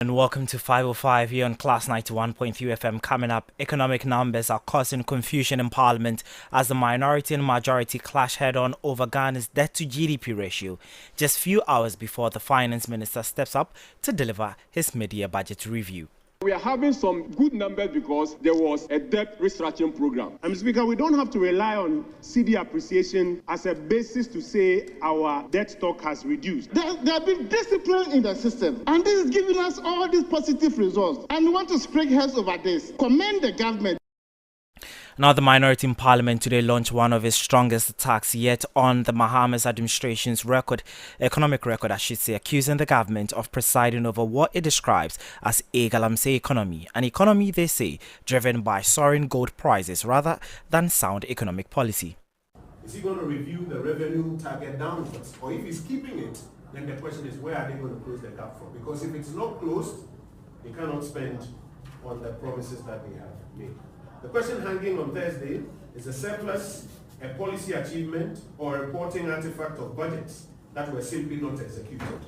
And welcome to 505 here on Class 91.3 FM. Coming up, economic numbers are causing confusion in Parliament as the minority and majority clash head-on over Ghana's debt-to-GDP ratio, just few hours before the finance minister steps up to deliver his mid-year budget review. We are having some good numbers because there was a debt restructuring program. Mr. Speaker, we don't have to rely on CD appreciation as a basis to say our debt stock has reduced. There have been discipline in the system, and this is giving us all these positive results. And we want to spread heads over this. Commend the government. Now, the minority in Parliament today launched one of its strongest attacks yet on the Mahama's administration's economic record, accusing the government of presiding over what it describes as a galamsey economy, an economy, they say, driven by soaring gold prices rather than sound economic policy. Is he going to review the revenue target downwards? Or if he's keeping it, then the question is, where are they going to close the gap from? Because if it's not closed, they cannot spend on the promises that they have made. The question hanging on Thursday is a surplus, a policy achievement, or a reporting artifact of budgets that were simply not executed.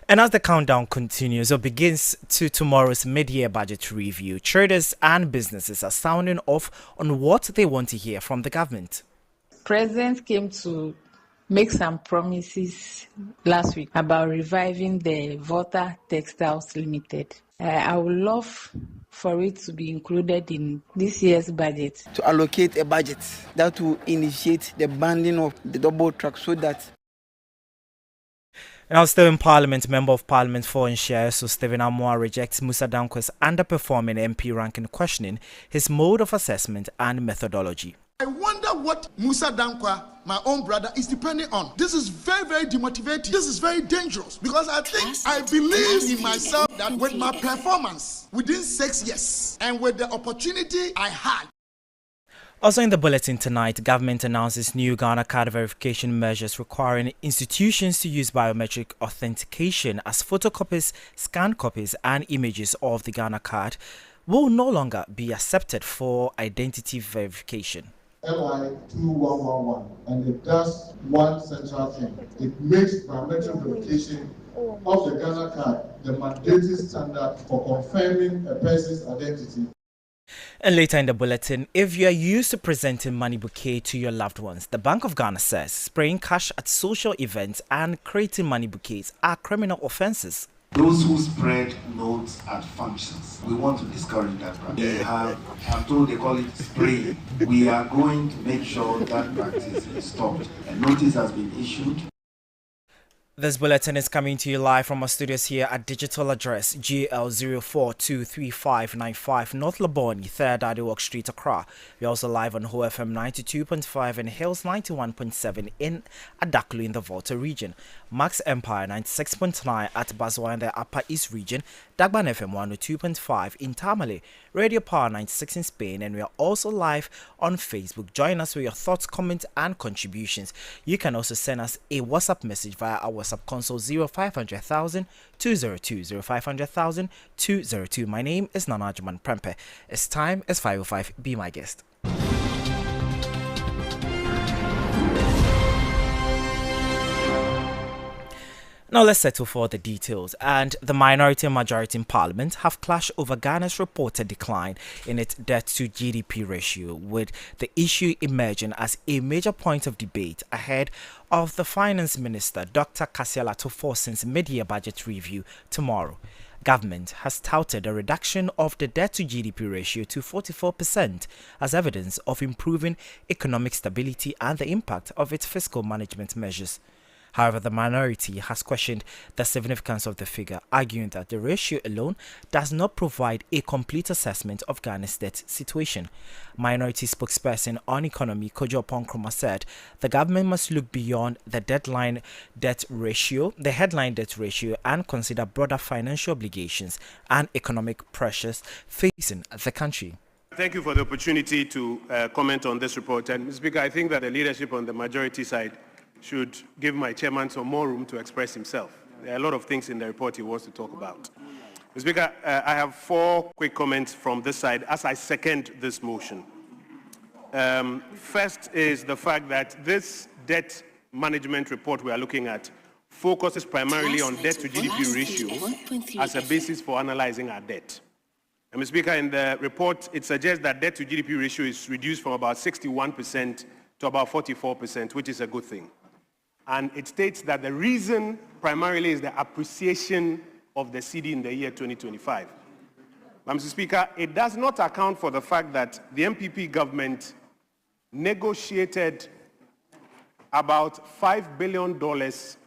And as the countdown continues or begins to tomorrow's mid-year budget review, traders and businesses are sounding off on what they want to hear from the government. President came to make some promises last week about reviving the Volta Textiles Limited. I would love for it to be included in this year's budget. To allocate a budget that will initiate the banding of the double track so that. Now, still in Parliament, Member of Parliament for Nshia, so Stephen Amoah rejects Musa Dankwa's underperforming MP ranking, questioning his mode of assessment and methodology. I wonder what Musa Dankwa, my own brother, is depending on. This is very, very demotivating. This is very dangerous because I believe in myself that with my performance within 6 years and with the opportunity I had. Also in the bulletin tonight, government announces new Ghana card verification measures requiring institutions to use biometric authentication as photocopies, scanned copies and images of the Ghana card will no longer be accepted for identity verification. LI 2111, and it does one central thing. It makes biometric verification of the Ghana card the mandatory standard for confirming a person's identity. And later in the bulletin, if you are used to presenting money bouquet to your loved ones, the Bank of Ghana says spraying cash at social events and creating money bouquets are criminal offences. Those who spread notes at functions, we want to discourage that practice. I'm told they call it spraying. We are going to make sure that practice is stopped. A notice has been issued. This bulletin is coming to you live from our studios here at digital address GL0423595 North Laboni, 3rd Adiwok Street, Accra. We're also live on Ho FM 92.5 and Hills 91.7 in Adaklu in the Volta region, Max Empire 96.9 at Bazwa in the Upper East region, Dagban FM 102.5 in Tamale, Radio Power 96 in Spain, and we are also live on Facebook. Join us with your thoughts, comments and contributions. You can also send us a WhatsApp message via our WhatsApp console 0500,000 202 0500,000 202. My name is Nana Agyemang Prempeh. It's time, it's 5:05. Be my guest. Now let's settle for the details. And the minority and majority in Parliament have clashed over Ghana's reported decline in its debt-to-GDP ratio, with the issue emerging as a major point of debate ahead of the Finance Minister, Dr. Kasiala Tofosin's mid-year budget review tomorrow. Government has touted a reduction of the debt-to-GDP ratio to 44% as evidence of improving economic stability and the impact of its fiscal management measures. However, the minority has questioned the significance of the figure, arguing that the ratio alone does not provide a complete assessment of Ghana's debt situation. Minority spokesperson on economy Kojo Ponkroma said the government must look beyond the headline debt ratio, and consider broader financial obligations and economic pressures facing the country. Thank you for the opportunity to comment on this report. And Mr. Speaker, I think that the leadership on the majority side should give my chairman some more room to express himself. There are a lot of things in the report he wants to talk about. Mr. Speaker, I have 4 quick comments from this side as I second this motion. First is the fact that this debt management report we are looking at focuses primarily on debt to GDP ratio as a basis for analyzing our debt. And Mr. Speaker, in the report, it suggests that debt to GDP ratio is reduced from about 61% to about 44%, which is a good thing. And it states that the reason primarily is the appreciation of the cedi in the year 2025. But Mr. Speaker, it does not account for the fact that the MPP government negotiated about $5 billion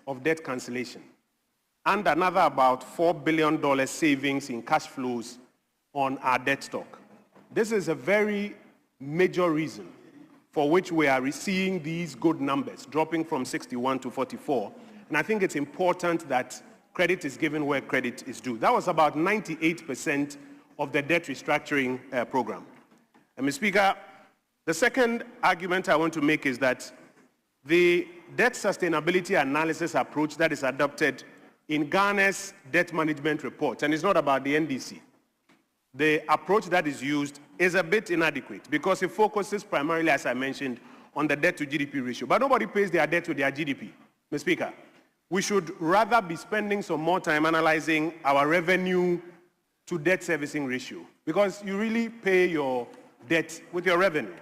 of debt cancellation and another about $4 billion savings in cash flows on our debt stock. This is a very major reason for which we are seeing these good numbers, dropping from 61 to 44. And I think it's important that credit is given where credit is due. That was about 98% of the debt restructuring program. And Mr. Speaker, the second argument I want to make is that the debt sustainability analysis approach that is adopted in Ghana's debt management report, and it's not about the NDC, the approach that is used is a bit inadequate because it focuses primarily, as I mentioned, on the debt to GDP ratio. But nobody pays their debt to their GDP, Mr. Speaker. We should rather be spending some more time analyzing our revenue to debt servicing ratio, because you really pay your debt with your revenue.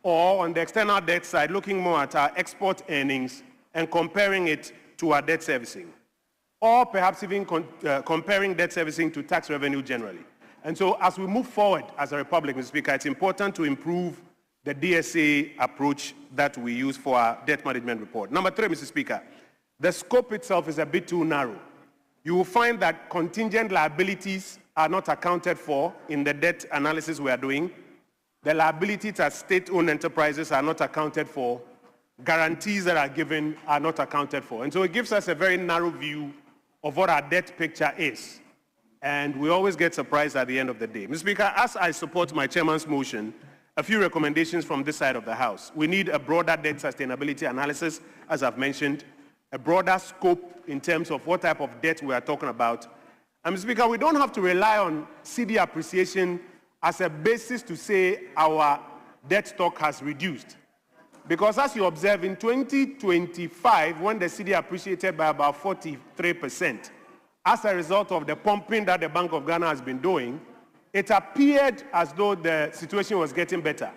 Or on the external debt side, looking more at our export earnings and comparing it to our debt servicing. Or perhaps even comparing debt servicing to tax revenue generally. And so as we move forward as a republic, Mr. Speaker, it's important to improve the DSA approach that we use for our debt management report. Number three, Mr. Speaker, the scope itself is a bit too narrow. You will find that contingent liabilities are not accounted for in the debt analysis we are doing. The liabilities at state-owned enterprises are not accounted for. Guarantees that are given are not accounted for. And so it gives us a very narrow view of what our debt picture is. And we always get surprised at the end of the day. Mr. Speaker, as I support my chairman's motion, a few recommendations from this side of the House. We need a broader debt sustainability analysis, as I've mentioned, a broader scope in terms of what type of debt we are talking about. And Mr. Speaker, we don't have to rely on cedi appreciation as a basis to say our debt stock has reduced. Because as you observe, in 2025, when the cedi appreciated by about 43%, as a result of the pumping that the Bank of Ghana has been doing, it appeared as though the situation was getting better.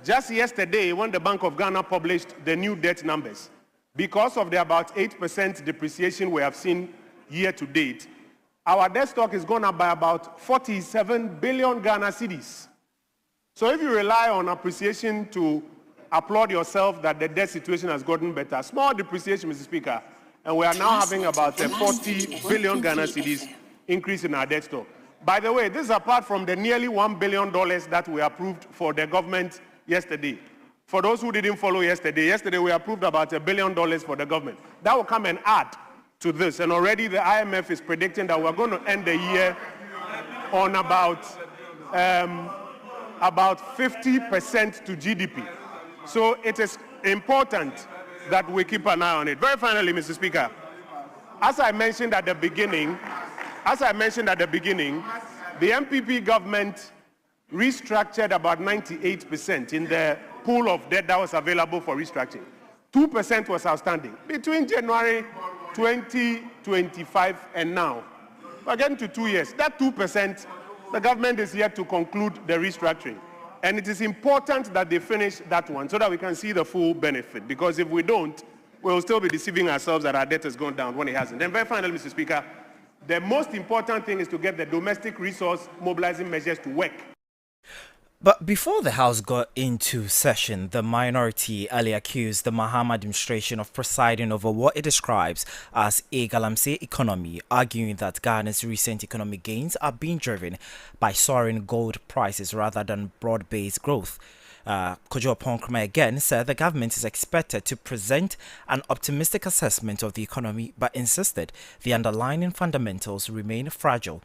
Just yesterday, when the Bank of Ghana published the new debt numbers, because of the about 8% depreciation we have seen year to date, our debt stock is gone up by about 47 billion Ghana cedis. So if you rely on appreciation to applaud yourself that the debt situation has gotten better, small depreciation, Mr. Speaker, and we are now having about a 40 billion Ghana cedis increase in our debt stock. By the way, this is apart from the nearly $1 billion that we approved for the government yesterday. For those who didn't follow yesterday we approved about $1 billion for the government. That will come and add to this. And already the IMF is predicting that we're going to end the year on about 50% to GDP. So it is important that we keep an eye on it. Very finally, Mr. Speaker, as I mentioned at the beginning, the MPP government restructured about 98% in the pool of debt that was available for restructuring. 2% was outstanding between January 2025 and now. We're getting to 2 years. That 2%, the government is yet to conclude the restructuring. And it is important that they finish that one so that we can see the full benefit. Because if we don't, we'll still be deceiving ourselves that our debt has gone down when it hasn't. And very finally, Mr. Speaker, the most important thing is to get the domestic resource mobilizing measures to work. But before the House got into session, the minority earlier accused the Mahama administration of presiding over what it describes as a galamsey economy, arguing that Ghana's recent economic gains are being driven by soaring gold prices rather than broad-based growth. Kojo Ponkrama again said the government is expected to present an optimistic assessment of the economy, but insisted the underlying fundamentals remain fragile.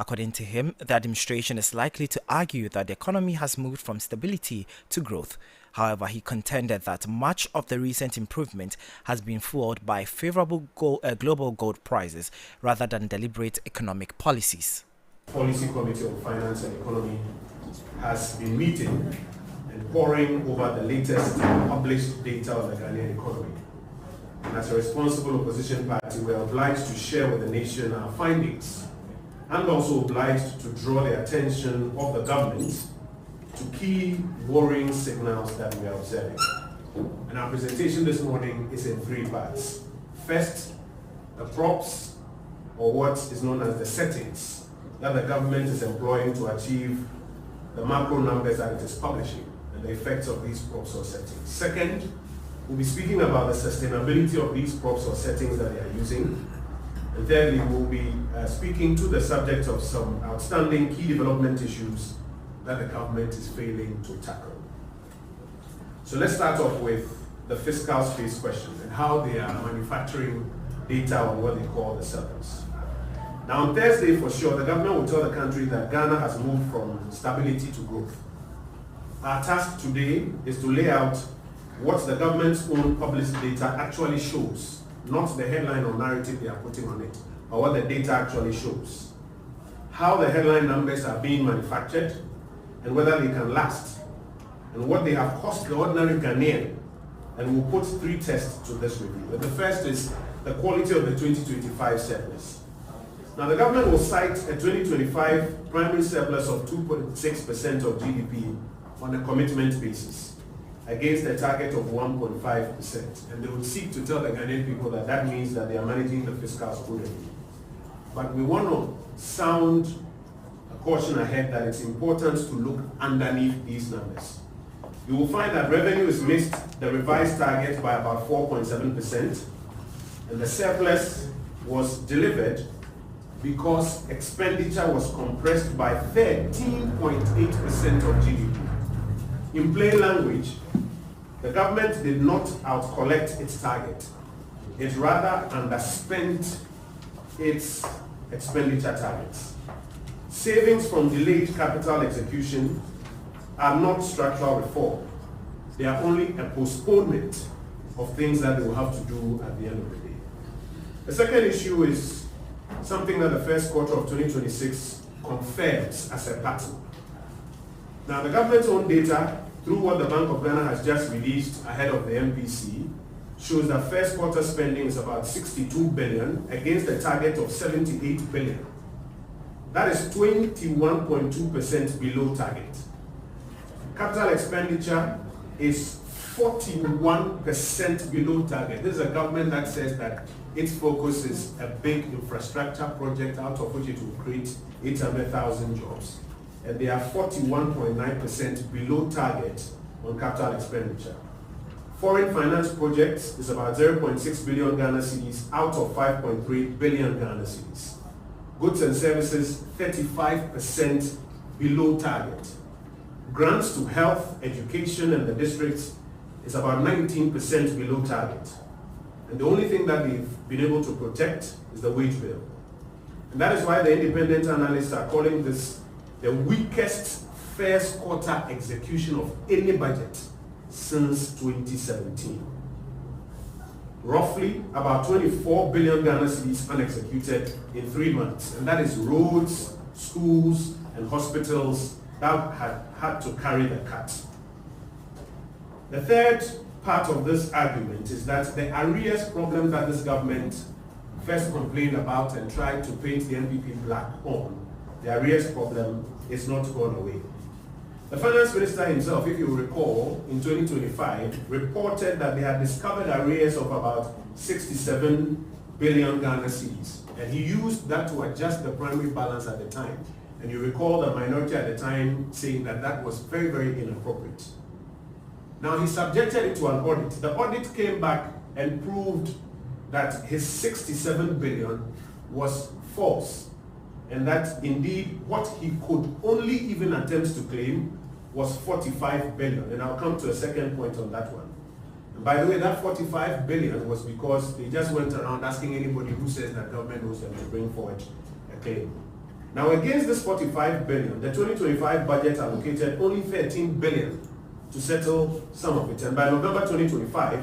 According to him, the administration is likely to argue that the economy has moved from stability to growth. However, he contended that much of the recent improvement has been fueled by favorable global gold prices rather than deliberate economic policies. Policy Committee on Finance and Economy has been meeting and poring over the latest published data on the Ghanaian economy. And as a responsible opposition party, we are obliged to share with the nation our findings and also obliged to draw the attention of the government to key worrying signals that we are observing. And our presentation this morning is in 3 parts. First, the props, or what is known as the settings, that the government is employing to achieve the macro numbers that it is publishing and the effects of these props or settings. Second, we'll be speaking about the sustainability of these props or settings that they are using. And thirdly, we'll be speaking to the subject of some outstanding key development issues that the government is failing to tackle. So let's start off with the fiscal space question and how they are manufacturing data on what they call the surplus. Now on Thursday, for sure, the government will tell the country that Ghana has moved from stability to growth. Our task today is to lay out what the government's own published data actually shows, not the headline or narrative they are putting on it, but what the data actually shows. How the headline numbers are being manufactured and whether they can last, and what they have cost the ordinary Ghanaian. And we'll put 3 tests to this review. The first is the quality of the 2025 surplus. Now the government will cite a 2025 primary surplus of 2.6% of GDP on a commitment basis against a target of 1.5%. And they will seek to tell the Ghanaian people that that means that they are managing the fiscal prudently. But we want to sound a caution ahead that it's important to look underneath these numbers. You will find that revenue has missed the revised target by about 4.7%, and the surplus was delivered because expenditure was compressed by 13.8% of GDP. In plain language, the government did not outcollect its target. It rather underspent its expenditure targets. Savings from delayed capital execution are not structural reform. They are only a postponement of things that they will have to do at the end of the day. The second issue is something that the first quarter of 2026 confirms as a pattern. Now, the government's own data, through what the Bank of Ghana has just released ahead of the MPC, shows that first quarter spending is about 62 billion against a target of 78 billion. That is 21.2% below target. Capital expenditure is 41% below target. This is a government that says that its focus is a big infrastructure project out of which it will create 800,000 jobs. And they are 41.9% below target on capital expenditure. Foreign finance projects is about 0.6 billion Ghana cedis out of 5.3 billion Ghana cedis. Goods and services, 35% below target. Grants to health, education, and the districts is about 19% below target. And the only thing that they've been able to protect is the wage bill. And that is why the independent analysts are calling this the weakest first quarter execution of any budget since 2017. Roughly about 24 billion Ghana cedis unexecuted in 3 months. And that is roads, schools, and hospitals that had to carry the cut. The third part of this argument is that the arrears problem that this government first complained about and tried to paint the NPP black on, the arrears problem is not gone away. The finance minister himself, if you recall, in 2025, reported that they had discovered arrears of about 67 billion Ghana cedis. And he used that to adjust the primary balance at the time. And you recall the minority at the time saying that that was very, very inappropriate. Now he subjected it to an audit. The audit came back and proved that his 67 billion was false. And that indeed what he could only even attempt to claim was 45 billion. And I'll come to a second point on that one. And by the way, that 45 billion was because they just went around asking anybody who says that government owes them to bring forward a claim. Now against this 45 billion, the 2025 budget allocated only 13 billion to settle some of it. And by November 2025,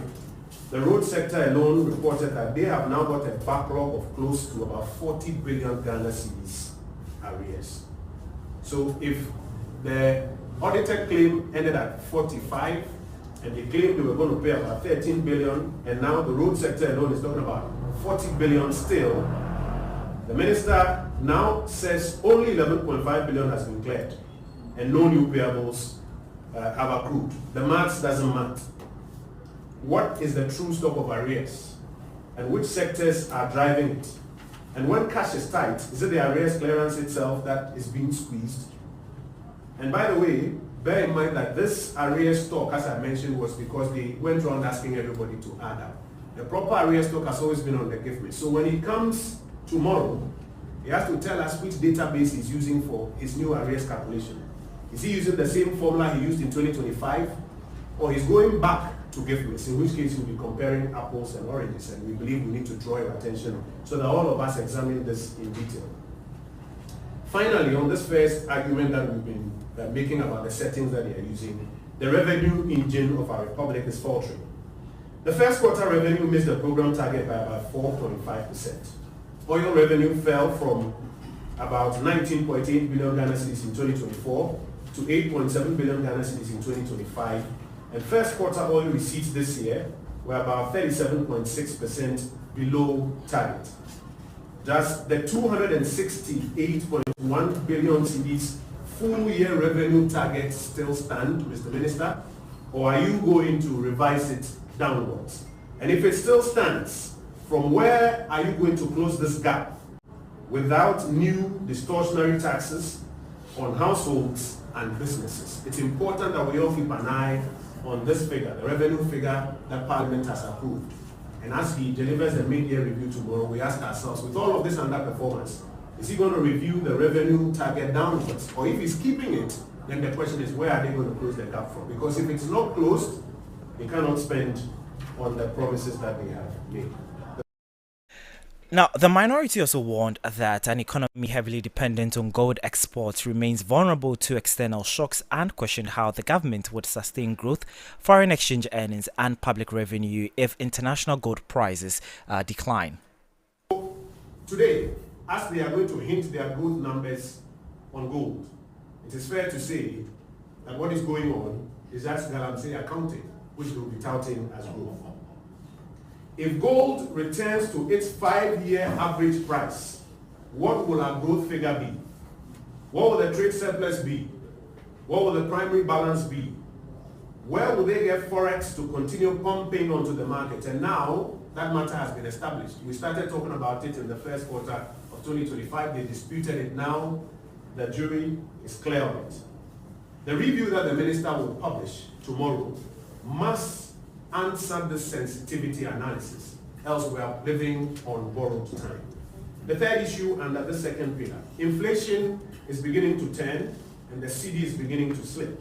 the road sector alone reported that they have now got a backlog of close to about 40 billion Ghana cedis arrears. So if the audited claim ended at 45 and they claimed they were going to pay about 13 billion, and now the road sector alone is talking about 40 billion still. The minister now says only 11.5 billion has been cleared, and no new payables have accrued. The maths doesn't matter. What is the true stock of arrears, and which sectors are driving it? And when cash is tight, is it the arrears clearance itself that is being squeezed? And by the way, bear in mind that this arrears stock, as I mentioned, was because they went around asking everybody to add up. The proper arrears stock has always been on the gift list. So when he comes tomorrow, he has to tell us which database he's using for his new arrears calculation. Is he using the same formula he used in 2025? Or he's going back to gift list, in which case we'll be comparing apples and oranges, and we believe we need to draw your attention so that all of us examine this in detail. Finally, on this first argument that we've been making about the settings that they are using, the revenue engine of our republic is faltering. The first quarter revenue missed the program target by about 4.5%. Oil revenue fell from about 19.8 billion Ghana cedis in 2024 to 8.7 billion Ghana cedis in 2025. And first quarter oil receipts this year were about 37.6% below target. Does the 268.1 billion cedis full year revenue target still stand, Mr. Minister? Or are you going to revise it downwards? And if it still stands, from where are you going to close this gap without new distortionary taxes on households and businesses? It's important that we all keep an eye on this figure, the revenue figure that Parliament has approved. And as he delivers the mid-year review tomorrow, we ask ourselves, with all of this underperformance, is he going to review the revenue target downwards? Or if he's keeping it, then the question is, where are they going to close the gap from? Because if it's not closed, they cannot spend on the promises that they have made. Now, the minority also warned that an economy heavily dependent on gold exports remains vulnerable to external shocks and questioned how the government would sustain growth, foreign exchange earnings and public revenue if international gold prices decline. Today, as they are going to hint their growth numbers on gold, it is fair to say that what is going on is that's Galamsey accounting, which they will be touting as growth. If gold returns to its 5-year average price, what will our growth figure be? What will the trade surplus be? What will the primary balance be? Where will they get forex to continue pumping onto the market? And now that matter has been established. We started talking about it in the first quarter of 2025. They disputed it. Now the jury is clear on it. The review that the minister will publish tomorrow must answer the sensitivity analysis, else we are living on borrowed time. The third issue under the second pillar, inflation is beginning to turn and the cedi is beginning to slip.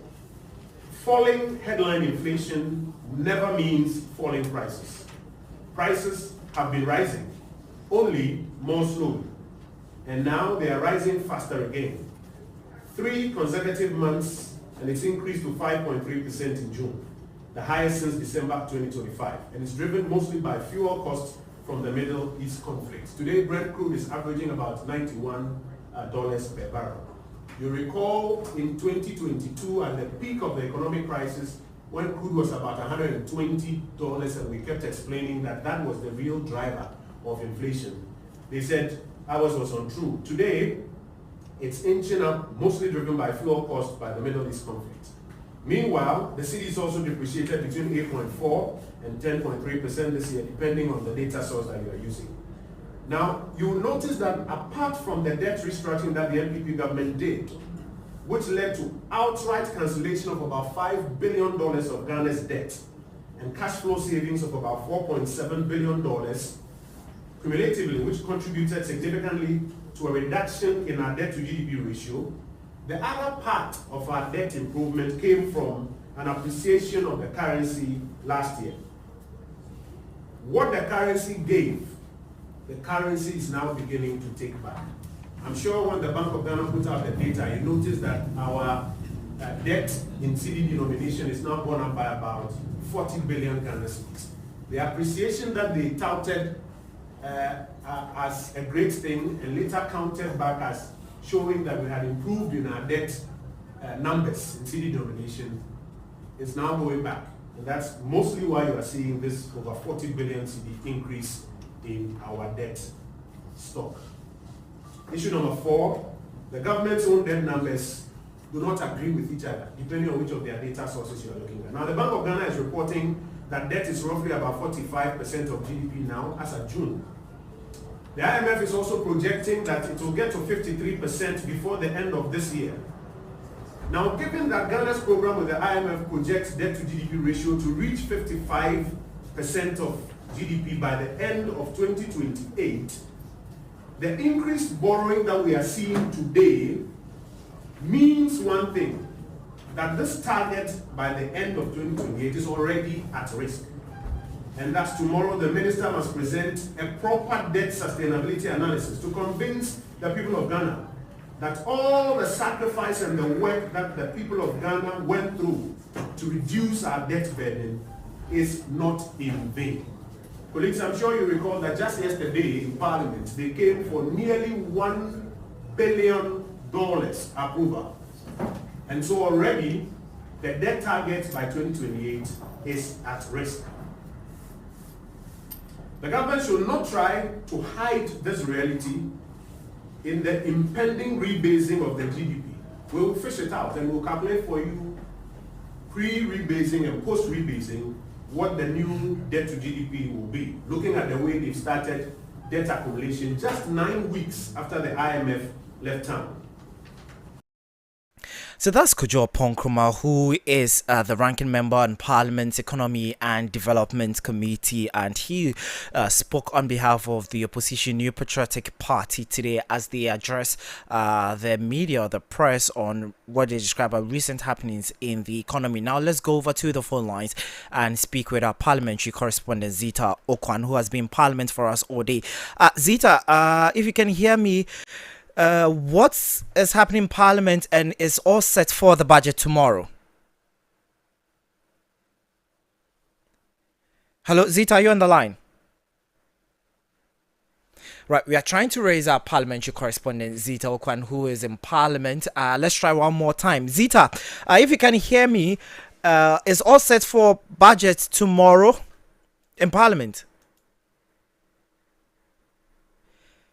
Falling headline inflation never means falling prices. Prices have been rising, only more slowly, and now they are rising faster again. 3 consecutive months and it's increased to 5.3% in June, the highest since December 2025, and it's driven mostly by fuel costs from the Middle East conflict. Today, Brent crude is averaging about $91 per barrel. You recall in 2022, at the peak of the economic crisis, when crude was about $120, and we kept explaining that that was the real driver of inflation. They said ours was untrue. Today, it's inching up, mostly driven by fuel costs by the Middle East conflict. Meanwhile, the cedi is also depreciated between 8.4 and 10.3% this year, depending on the data source that you are using. Now, you will notice that apart from the debt restructuring that the NPP government did, which led to outright cancellation of about $5 billion of Ghana's debt and cash flow savings of about $4.7 billion, cumulatively, which contributed significantly to a reduction in our debt to GDP ratio, the other part of our debt improvement came from an appreciation of the currency last year. What the currency gave, the currency is now beginning to take back. I'm sure when the Bank of Ghana put out the data, you notice that our debt in cedi denomination is now gone up by about 40 billion Ghana cedis. The appreciation that they touted as a great thing and later counted back as showing that we had improved in our debt numbers in cedi denomination is now going back. And that's mostly why you are seeing this over 40 billion CD increase in our debt stock. Issue number 4, the government's own debt numbers do not agree with each other, depending on which of their data sources you are looking at. Now, the Bank of Ghana is reporting that debt is roughly about 45% of GDP now, as of June. The IMF is also projecting that it will get to 53% before the end of this year. Now, given that Ghana's program with the IMF projects debt to GDP ratio to reach 55% of GDP by the end of 2028, the increased borrowing that we are seeing today means one thing, that this target by the end of 2028 is already at risk. And that's tomorrow the minister must present a proper debt sustainability analysis to convince the people of Ghana that all the sacrifice and the work that the people of Ghana went through to reduce our debt burden is not in vain. Colleagues, I'm sure you recall that just yesterday in Parliament, they came for nearly $1 billion approval. And so already, the debt target by 2028 is at risk. The government should not try to hide this reality in the impending rebasing of the GDP. We will fish it out and we'll calculate for you pre-rebasing and post-rebasing what the new debt to GDP will be, looking at the way they've started debt accumulation just 9 weeks after the IMF left town. So that's Kojo Ponkruma, who is the ranking member on Parliament's Economy and Development Committee, and he spoke on behalf of the opposition New Patriotic Party today as they address the media, the press, on what they describe as recent happenings in the economy. Now let's go over to the phone lines and speak with our parliamentary correspondent Zita Okwan, who has been in Parliament for us all day. Zita, if you can hear me, what is happening in Parliament and is all set for the budget tomorrow? Hello, Zita, are you on the line? Right, we are trying to raise our parliamentary correspondent Zita Okwan, who is in Parliament. Let's try one more time. Zita, if you can hear me, is all set for budget tomorrow in Parliament?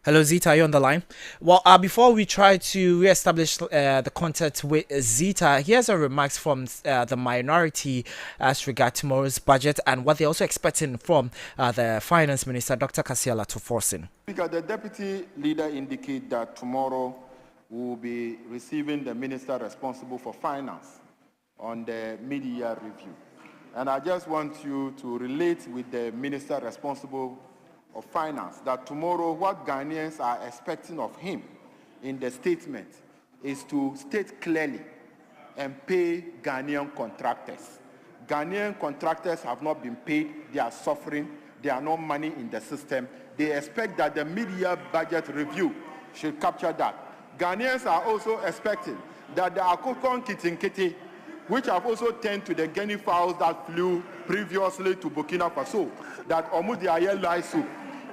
Hello, Zita, are you on the line? Well, before we try to re-establish the contact with Zita, here's a remarks from the minority as regard tomorrow's budget and what they're also expecting from the Finance Minister, Dr. Kasiala Tuforsin. Speaker, the Deputy Leader indicated that tomorrow we will be receiving the Minister responsible for Finance on the mid-year review. And I just want you to relate with the Minister responsible of Finance that tomorrow what Ghanaians are expecting of him in the statement is to state clearly and pay Ghanaian contractors. Ghanaian contractors have not been paid, they are suffering, there are no money in the system. They expect that the mid-year budget review should capture that. Ghanaians are also expecting that the Akokon Kitinkiti, which have also turned to the guinea fowls that flew previously to Burkina Faso, that Omudi Ayel soup.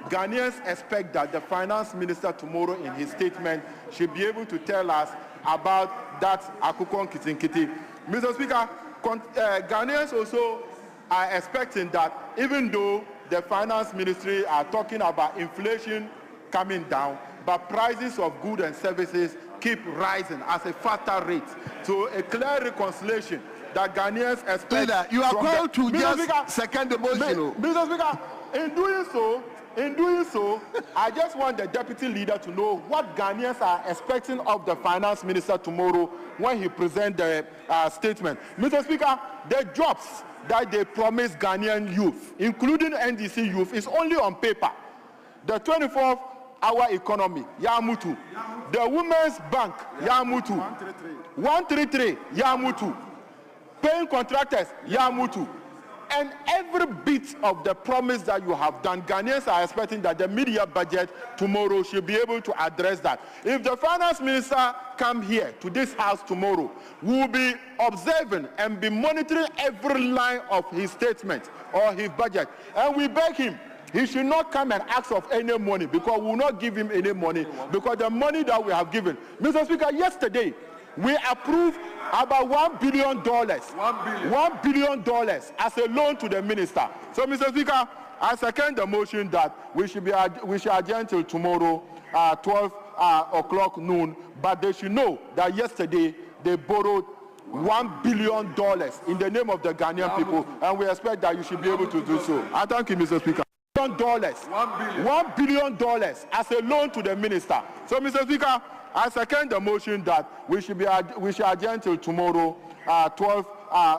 Ghanaians expect that the Finance Minister tomorrow in his statement should be able to tell us about that Akukon Kitinkiti. Mr. Speaker, Ghanaians also are expecting that even though the Finance Ministry are talking about inflation coming down, but prices of goods and services keep rising at a faster rate. So a clear reconciliation that Ghanaians expect. Leader, you are called to just Speaker, second the motion. Mr. Speaker, in doing so, I just want the Deputy Leader to know what Ghanaians are expecting of the Finance Minister tomorrow when he presents the statement. Mr. Speaker, the jobs that they promise Ghanaian youth, including NDC youth, is only on paper. The 24-hour economy, Yamutu. The Women's Bank, Yamutu. 133, Yamutu. Paying contractors, Yamutu. And every bit of the promise that you have done, Ghanaians are expecting that the mid-year budget tomorrow should be able to address that. If the Finance Minister come here to this house tomorrow, we will be observing and be monitoring every line of his statement or his budget. And we beg him, he should not come and ask of any money, because we will not give him any money, because the money that we have given. Mr. Speaker, yesterday, we approved about $1 billion. $1 billion as a loan to the minister. So, Mr. Speaker, I second the motion that we should adjourn till tomorrow, 12 o'clock noon. But they should know that yesterday they borrowed $1 billion in the name of the Ghanaian people, and we expect that you should be able to do so. I thank you, Mr. Speaker. $1 billion as a loan to the minister. So, Mr. Speaker, I second the motion that we should adjourn till tomorrow, 12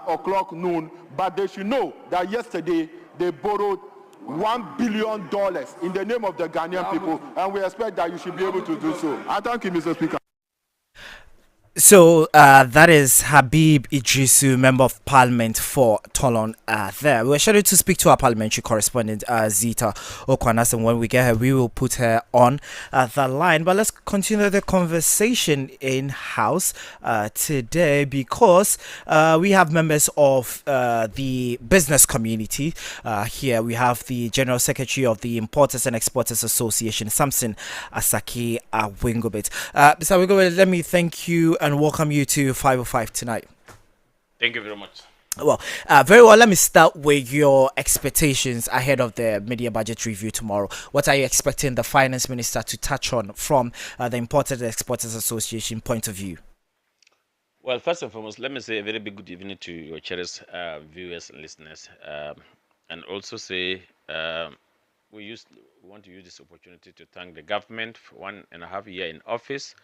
o'clock noon. But they should know that yesterday they borrowed $1 billion in the name of the Ghanaian people, and we expect that you should be able to do so. I thank you, Mr. Speaker. So that is Habib Idrisu, Member of Parliament for Tolon. There, we're scheduled to speak to our parliamentary correspondent Zita Okwanas, and when we get her, we will put her on the line. But let's continue the conversation in house today, because we have members of the business community here. We have the General Secretary of the Importers and Exporters Association, Samson Asake Awingobit. Mr. Awingobit, let me thank you and welcome you to 505 tonight. Thank you very much. Well, very well. Let me start with your expectations ahead of the media budget review tomorrow. What are you expecting the finance minister to touch on from the Importers and Exporters Association point of view? Well, first and foremost, let me say a very big good evening to your cherished viewers and listeners, and also say we want to use this opportunity to thank the government for 1.5 years in office.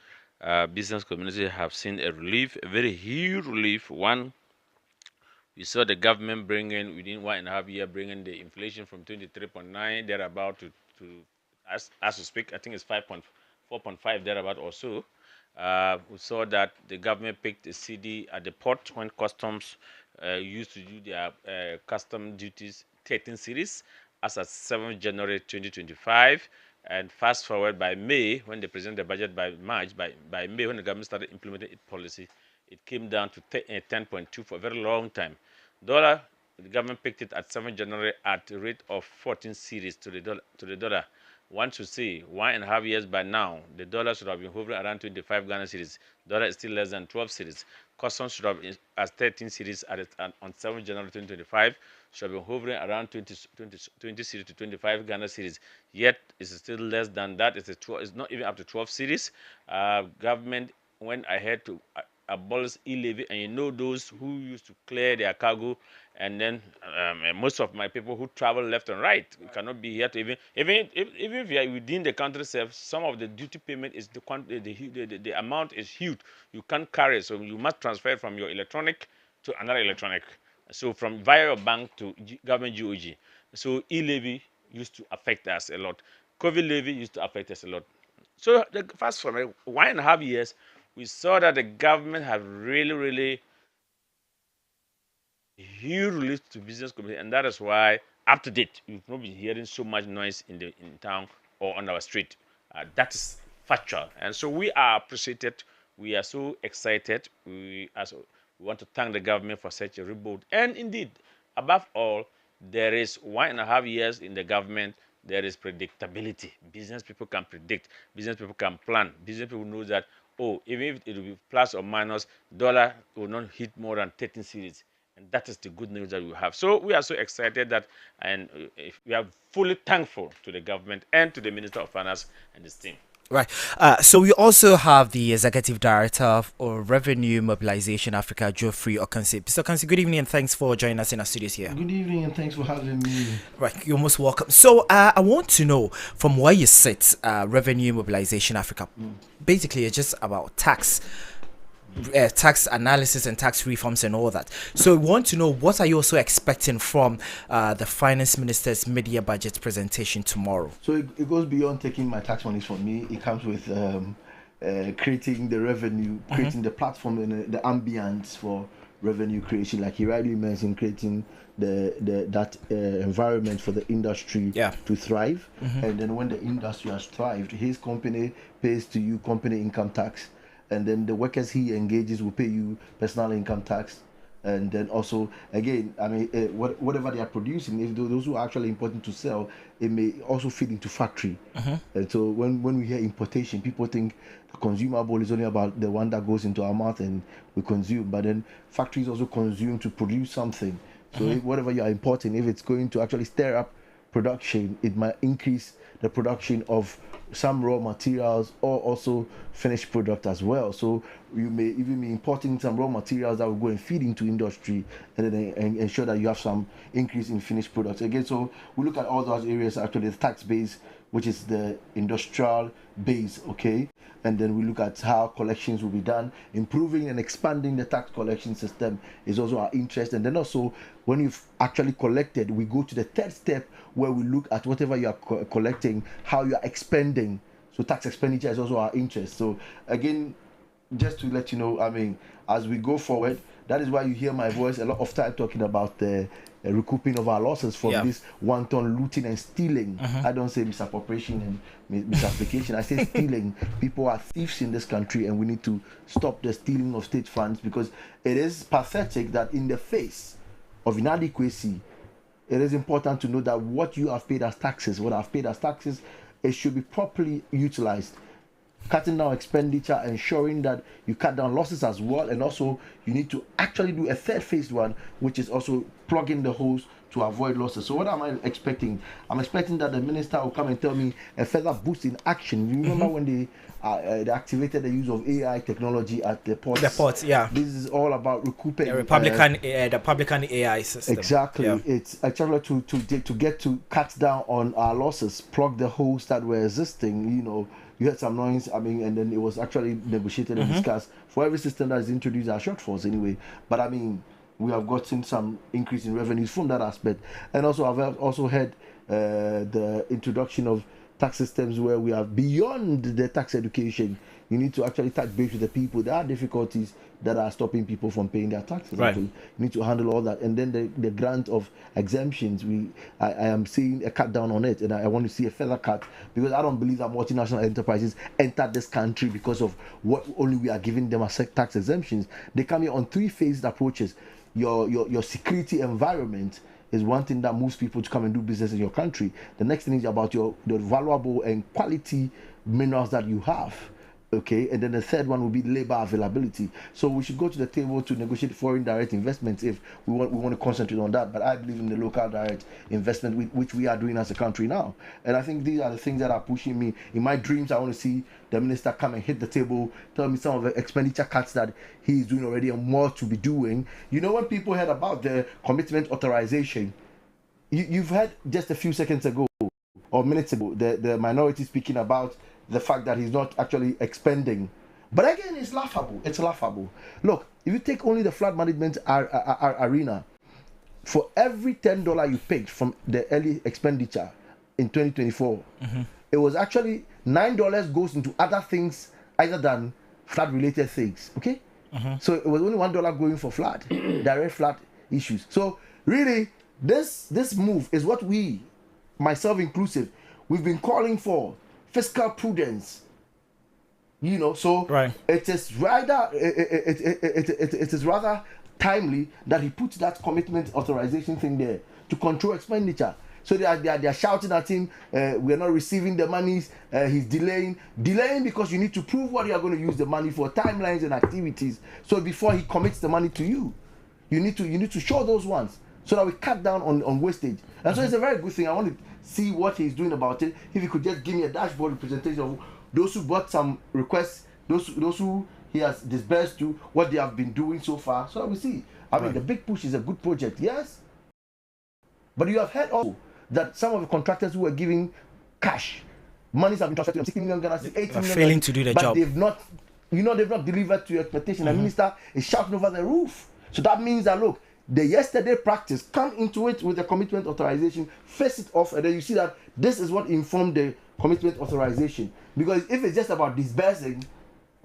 Business community have seen a relief, a very huge relief. One, we saw the government bringing within 1.5 years, bringing the inflation from 23.9 thereabout to as we speak, I think it's 4.5 thereabout or so. We saw that the government picked a CD at the port when customs used to do their custom duties 13 series as at 7th January 2025. And fast forward by May, when they present the budget by March, by May, when the government started implementing its policy, it came down to 10.2 for a very long time. The government picked it at 7th January at a rate of 14 series to the dollar. One should say 1.5 years by now, the dollar should have been hovering around 25 Ghana series. Dollar is still less than 12 series. Customs should have been at 13 series on 7th January 2025. Should have been hovering around 20 series to 25 Ghana series. Yet it's still less than that. It's not even up to 12 series. Government went ahead to abolish e-levy, and you know those who used to clear their cargo, and then most of my people who travel left and right, we cannot be here to even if you are within the country itself, some of the duty payment is the amount is huge. You can't carry it, so you must transfer it from your electronic to another electronic. So from via your bank to government GOG. So e-levy used to affect us a lot. COVID levy used to affect us a lot. So fast forward 1.5 years, we saw that the government have really huge relief to business community, and that is why up to date you've not been hearing so much noise in town or on our street. That is factual, and so we are appreciated. We are so excited. We want to thank the government for such a rebuild, and indeed, above all, there is 1.5 years in the government. There is predictability. Business people can predict. Business people can plan. Business people know that, even if it will be plus or minus, dollar will not hit more than 13 series. And that is the good news that we have. So we are so excited that, and we are fully thankful to the government and to the Minister of Finance and his team. Right. So we also have the Executive Director of Revenue Mobilization Africa, Geoffrey Okansi. Mr. Okansi, good evening and thanks for joining us in our studios here. Good evening and thanks for having me. Right, you're most welcome. So I want to know from where you sit, Revenue Mobilization Africa. Basically, it's just about tax analysis and tax reforms and all that. So we want to know, what are you also expecting from the Finance Minister's media budget presentation tomorrow? So it goes beyond taking my tax monies from me. It comes with creating the revenue, creating the platform and the ambience for revenue creation, like he rightly mentioned, creating that environment for the industry to thrive. And then when the industry has thrived, his company pays to you company income tax, and then the workers he engages will pay you personal income tax. And then also, again, I mean, whatever they are producing, if those who are actually important to sell, it may also feed into factory. And so when we hear importation, people think the consumable is only about the one that goes into our mouth and we consume, but then factories also consume to produce something. So if whatever you are importing, if it's going to actually stir up production, it might increase the production of some raw materials or also finished product as well. So you may even be importing some raw materials that will go and feed into industry and then ensure that you have some increase in finished products. Again, so we look at all those areas, actually the tax base, which is the industrial base, okay? And then we look at how collections will be done. Improving and expanding the tax collection system is also our interest. And then also, when you've actually collected, we go to the third step where we look at whatever you are collecting, how you are expending. So tax expenditure is also our interest. So again, just to let you know, I mean, as we go forward, that is why you hear my voice a lot of time talking about the recouping of our losses from this wanton looting and stealing. I don't say misappropriation and misapplication. I say stealing. People are thieves in this country, and we need to stop the stealing of state funds, because it is pathetic that in the face of inadequacy, it is important to know that what you have paid as taxes, it should be properly utilized. Cutting down expenditure, ensuring that you cut down losses as well, and also you need to actually do a third phase one, which is also plugging the holes to avoid losses. So what am I expecting? I'm expecting that the minister will come and tell me a further boost in action. You remember when they activated the use of AI technology at the ports? The ports, yeah. This is all about recouping the Republican AI system. Exactly. Yeah. It's actually to get to cut down on our losses, plug the holes that were existing. You know, you had some noise, I mean, and then it was actually negotiated and discussed. For every system that is introduced, there are shortfalls anyway. But I mean, we have gotten some increase in revenues from that aspect. And also, I've also had the introduction of tax systems where we are beyond the tax education. You need to actually touch base with the people. There are difficulties that are stopping people from paying their taxes. Right. You need to handle all that. And then the grant of exemptions, I am seeing a cut down on it, and I want to see a further cut, because I don't believe that multinational enterprises enter this country because of what only we are giving them as tax exemptions. They come here on three-phased approaches. Your security environment is one thing that moves people to come and do business in your country. The next thing is about the valuable and quality minerals that you have. Okay, and then the third one will be labor availability. So we should go to the table to negotiate foreign direct investments if we want to concentrate on that. But I believe in the local direct investment, which we are doing as a country now. And I think these are the things that are pushing me. In my dreams, I want to see the minister come and hit the table, tell me some of the expenditure cuts that he is doing already and more to be doing. You know, when people heard about the commitment authorization, you've heard just a few seconds ago or minutes ago the minority speaking about the fact that he's not actually expending. But again, it's laughable. It's laughable. Look, if you take only the flood management arena, for every $10 you paid from the early expenditure in 2024, it was actually $9 goes into other things other than flood-related things. Okay? So it was only $1 going for flood, direct flood issues. So really, this move is what we, myself inclusive, we've been calling for. Fiscal prudence, you know. So it is rather it is rather timely that he puts that commitment authorization thing there to control expenditure. So they are shouting at him, we are not receiving the monies. He's delaying because you need to prove what you are going to use the money for, timelines and activities. So before he commits the money to you, you need to show those ones so that we cut down on wastage. And so it's a very good thing. I want to see what he's doing about it. If he could just give me a dashboard representation of those who brought some requests, those who he has disbursed to, what they have been doing so far, so that we see. I mean, the big push is a good project, yes. But you have heard also that some of the contractors who were giving cash, monies have been transferred to them, 60 million Ghana, 80 million, failing to do the job. But they've not delivered to your expectation. The minister is shouting over the roof. So that means that, look, the yesterday practice, come into it with the commitment authorization, face it off, and then you see that this is what informed the commitment authorization. Because if it's just about disbursing,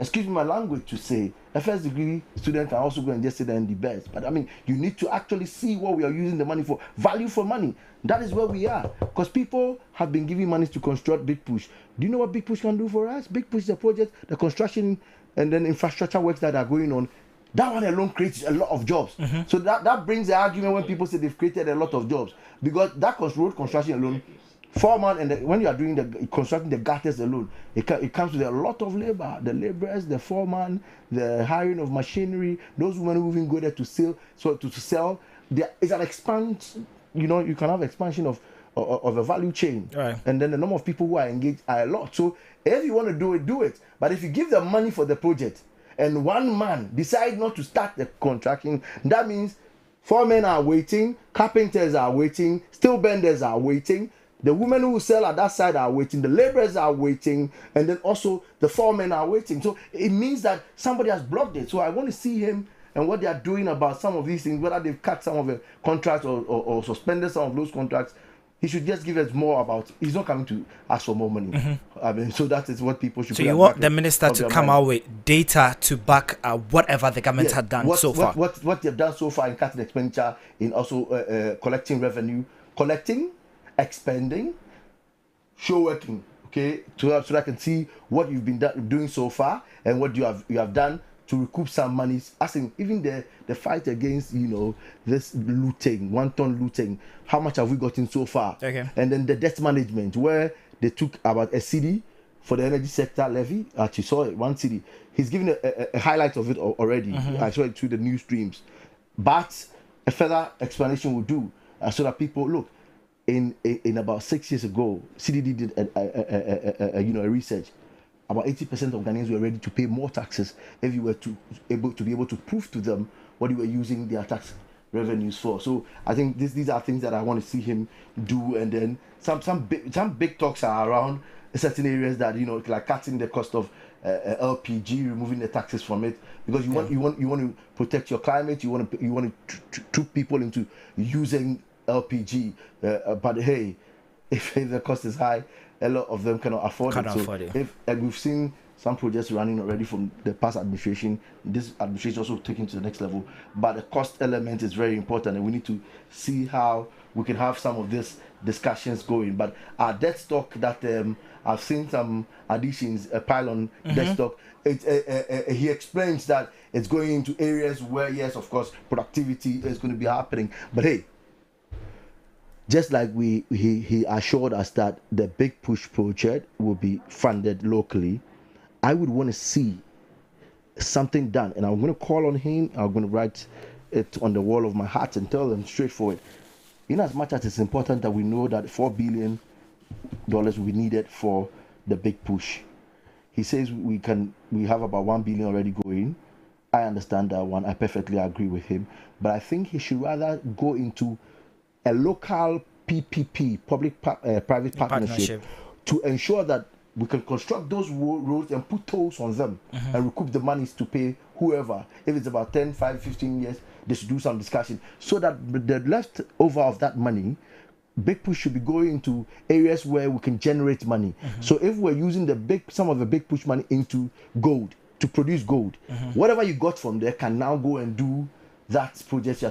excuse me my language to say, a first degree student can also go and just sit there and disburse. But I mean, you need to actually see what we are using the money for. Value for money. That is where we are. Because people have been giving money to construct Big Push. Do you know what Big Push can do for us? Big Push is a project, the construction and then infrastructure works that are going on That one alone creates a lot of jobs. So that brings the argument when people say they've created a lot of jobs, because that road construction alone, foreman, and when you are doing the constructing the gutters alone, it comes with a lot of labor. The laborers, the foreman, the hiring of machinery, those women who even go there to sell. So to sell, there is an expansion. You know, you can have expansion of a value chain, right. And then the number of people who are engaged are a lot. So if you want to do it, do it. But if you give them money for the project and one man decide not to start the contracting, that means foremen are waiting, carpenters are waiting, steel benders are waiting, the women who sell at that side are waiting, the laborers are waiting, and then also the foremen are waiting. So it means that somebody has blocked it. So I want to see him and what they are doing about some of these things, whether they've cut some of the contracts or suspended some of those contracts. He should just give us more about. He's not coming to ask for more money. I mean, so that is what people should. So you want the minister to come out with data to back whatever the government had done so far. What they've done so far in cutting expenditure, in also collecting revenue, expending, show working. Okay, so that I can see what you've been doing so far and what you have done to recoup some monies. As in even the fight against this looting, 1 ton looting, how much have we gotten so far? Okay. And then the debt management, where they took about a cedi for the energy sector levy. Actually saw it, 1 cedi. He's given a highlight of it already. I saw it through the news streams. But a further explanation will do, so that people look. In about 6 years ago, CDD did a research. About 80% of Ghanaians were ready to pay more taxes if you were be able to prove to them what you were using their tax revenues for. So I think these are things that I want to see him do. And then some big talks are around certain areas that like cutting the cost of LPG, removing the taxes from it, because you want to protect your climate. You want to trick people into using LPG, but hey, if the cost is high, a lot of them cannot afford it. And we've seen some projects running already from the past administration. This administration also taking to the next level, but the cost element is very important, and we need to see how we can have some of these discussions going. But our debt stock that I've seen some additions, a pile on debt stock. He explains that it's going into areas where, yes, of course, productivity is going to be happening, but hey. Just like he assured us that the Big Push project will be funded locally, I would want to see something done. And I'm going to call on him. I'm going to write it on the wall of my heart and tell them straightforward. In as much as it's important that we know that $4 billion will be needed for the Big Push. He says we have about 1 billion already going. I understand that one. I perfectly agree with him. But I think he should rather go into a local PPP, public-private partnership, to ensure that we can construct those roads and put tolls on them and recoup the monies to pay whoever. If it's about 10, 5, 15 years, they should do some discussion so that the leftover of that money, Big Push should be going into areas where we can generate money. So if we're using some of the Big Push money into gold, to produce gold, whatever you got from there can now go and do that project you're talking